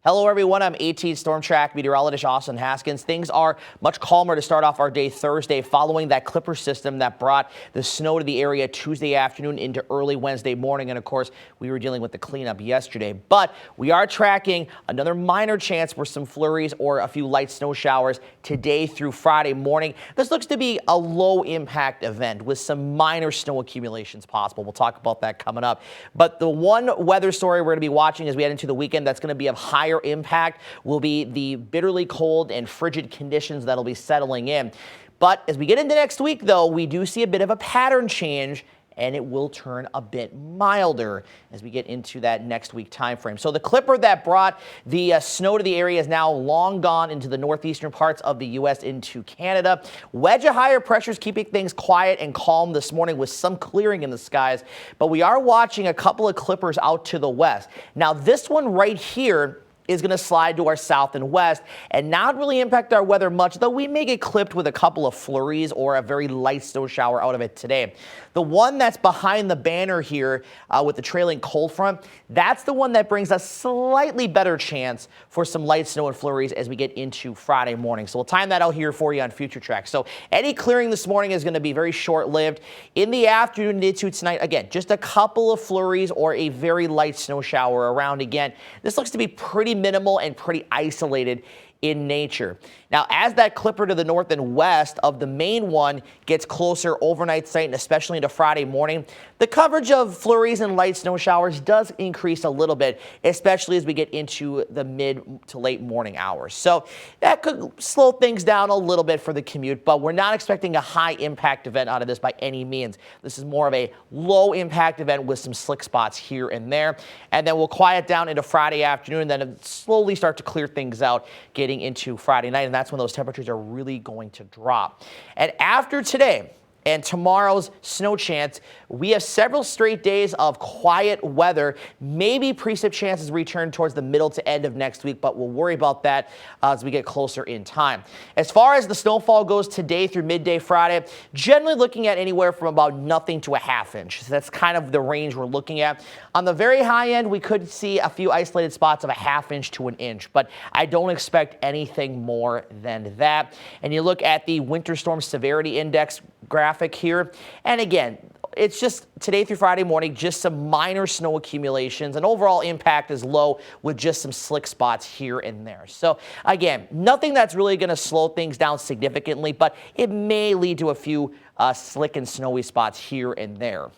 Hello, everyone. I'm 18 Storm Track meteorologist Austin Haskins. Things are much calmer to start off our day Thursday following that Clipper system that brought the snow to the area Tuesday afternoon into early Wednesday morning. And of course, we were dealing with the cleanup yesterday. But we are tracking another minor chance for some flurries or a few light snow showers today through Friday morning. This looks to be a low impact event with some minor snow accumulations possible. We'll talk about that coming up. But the one weather story we're going to be watching as we head into the weekend that's going to be of higher impact will be the bitterly cold and frigid conditions that'll be settling in. But as we get into next week, though, we do see a bit of a pattern change, and it will turn a bit milder as we get into that next week time frame. So the Clipper that brought the snow to the area is now long gone into the northeastern parts of the U.S. into Canada. Wedge of higher pressures keeping things quiet and calm this morning with some clearing in the skies. But we are watching a couple of Clippers out to the west. Now this one right here is going to slide to our south and west and not really impact our weather much, though we may get clipped with a couple of flurries or a very light snow shower out of it today. The one that's behind the banner here with the trailing cold front, that's the one that brings a slightly better chance for some light snow and flurries as we get into Friday morning. So we'll time that out here for you on Future Track. So any clearing this morning is going to be very short-lived. In the afternoon into tonight, again, just a couple of flurries or a very light snow shower around again. This looks to be pretty minimal and pretty isolated in nature. Now, as that Clipper to the north and west of the main one gets closer overnight sight and especially into Friday morning, the coverage of flurries and light snow showers does increase a little bit, especially as we get into the mid to late morning hours. So that could slow things down a little bit for the commute, but we're not expecting a high impact event out of this by any means. This is more of a low impact event with some slick spots here and there. And then we'll quiet down into Friday afternoon and then slowly start to clear things out getting into Friday night. And that's when those temperatures are really going to drop. And after today and tomorrow's snow chance, we have several straight days of quiet weather. Maybe precip chances return towards the middle to end of next week, but we'll worry about that as we get closer in time. As far as the snowfall goes today through midday Friday, generally looking at anywhere from about nothing to a half inch. So that's kind of the range we're looking at. On the very high end, we could see a few isolated spots of a half inch to an inch, but I don't expect anything more than that. And you look at the winter storm severity index graphic here, and again, it's just today through Friday morning, just some minor snow accumulations, and overall impact is low with just some slick spots here and there. So again, nothing that's really going to slow things down significantly, but it may lead to a few slick and snowy spots here and there.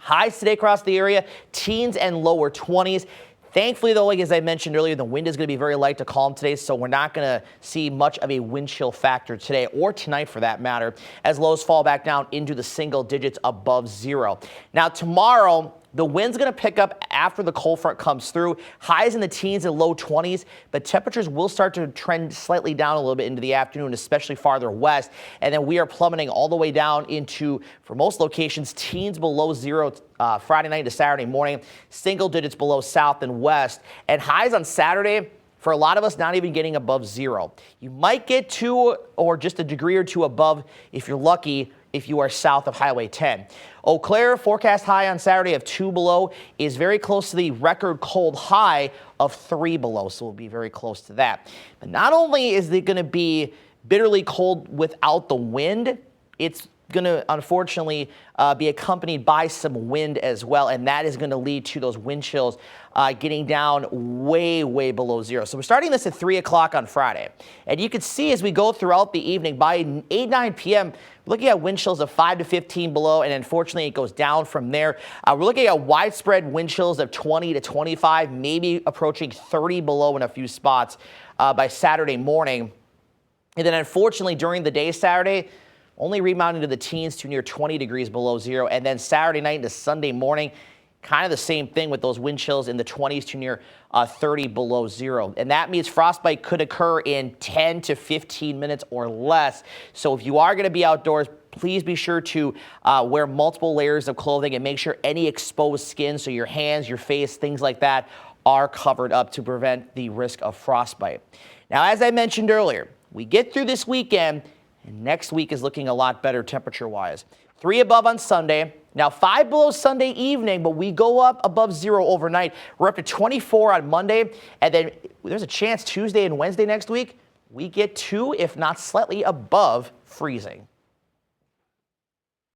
Highs today across the area, teens and lower 20s. Thankfully, though, like as I mentioned earlier, the wind is going to be very light to calm today, so we're not going to see much of a wind chill factor today or tonight for that matter, as lows fall back down into the single digits above zero. Now, tomorrow, the wind's going to pick up after the cold front comes through. Highs in the teens and low 20s, but temperatures will start to trend slightly down a little bit into the afternoon, especially farther west. And then we are plummeting all the way down into, for most locations, teens below zero Friday night to Saturday morning, single digits below south and west. And highs on Saturday, for a lot of us, not even getting above zero. You might get 2 or just a degree or 2 above if you're lucky, if you are south of Highway 10. Eau Claire, forecast high on Saturday of 2 below, is very close to the record cold high of 3 below, so we'll be very close to that. But not only is it going to be bitterly cold without the wind, it's going to unfortunately be accompanied by some wind as well, and that is going to lead to those wind chills getting down way below zero. So we're starting this at 3 o'clock on Friday, and you can see as we go throughout the evening by 8-9 p.m. we're looking at wind chills of 5 to 15 below, and unfortunately it goes down from there. We're looking at widespread wind chills of 20 to 25, maybe approaching 30 below in a few spots by Saturday morning. And then unfortunately during the day Saturday, only rebounding to the teens to near 20 degrees below zero. And then Saturday night into Sunday morning, kind of the same thing with those wind chills in the 20s to near 30 below zero. And that means frostbite could occur in 10 to 15 minutes or less. So if you are going to be outdoors, please be sure to wear multiple layers of clothing and make sure any exposed skin, so your hands, your face, things like that, are covered up to prevent the risk of frostbite. Now, as I mentioned earlier, we get through this weekend, and next week is looking a lot better temperature-wise. 3 above on Sunday. Now 5 below Sunday evening, but we go up above zero overnight. We're up to 24 on Monday, and then there's a chance Tuesday and Wednesday next week we get 2, if not slightly above freezing.